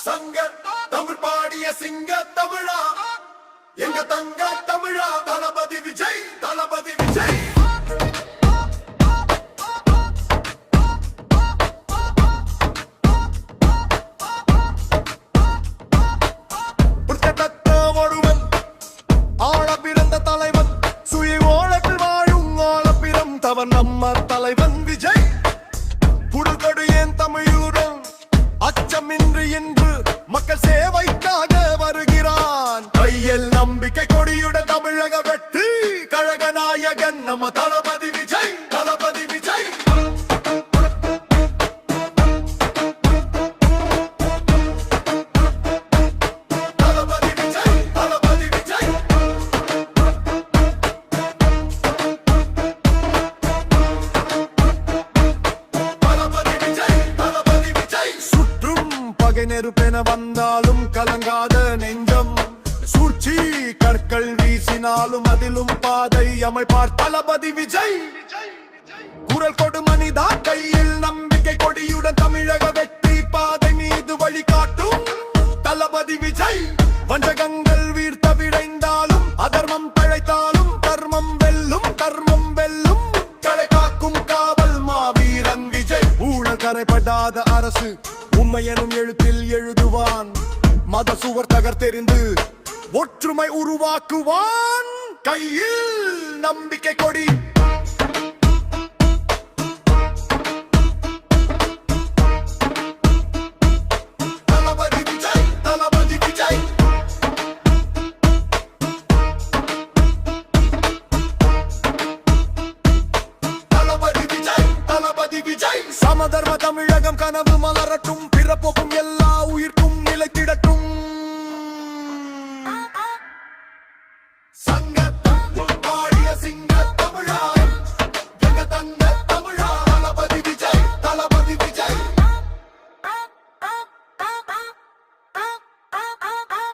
சங்க தமிழ் பாடிய சிங்க தமிழா எங்க தங்க தமிழா தளபதி விஜய் தளபதி விஜய் நம்ம தலைவன் விஜய் புடுகொடு ஏன் தமிழுடன் அச்சமின்றி என்று மக்கள் சேவைக்காக வருகிறான் கையில் நம்பிக்கை கொடியுடன் தமிழக வெற்றி கழக நாயகன் நம்ம தளபதி விஜய் தளபதி விஜய் தளபதி விஜய் தளபதி விஜய் நெருப்பென வந்தாலும் கலங்காத நெஞ்சம் சூழ்ச்சி கற்கள் வீசினாலும் அதிலும் பாதை அமைப்பார் தளபதி விஜய் குரல் கொடு மனிதா கையில் நம்பிக்கை கொடியுடன் தமிழக வெற்றி பாதை மீது வழிகாட்டும் தளபதி விஜய் வஞ்சகங்கள் வீர்த்த விளைந்தாலும் அதர்மம் தழைத்தாலும் கர்மம் வெல்லும் கர்மம் வெல்லும் களை காக்கும் காவல் மாவீரன் விஜய் ஊழல் கரைப்படாத அரசு உண்மை எனும் எழுத்தில் எழுதுவான் மத சுவர் தகர்த்தெறிந்து ஒற்றுமை உருவாக்குவான் கையில் நம்பிக்கை கொடி தளபதி விஜய் தளபதி விஜய் தளபதி விஜய் தளபதி விஜய் சமதர்ம தமிழகம் கனவு மலரட்டும் பிறப்போக்கும்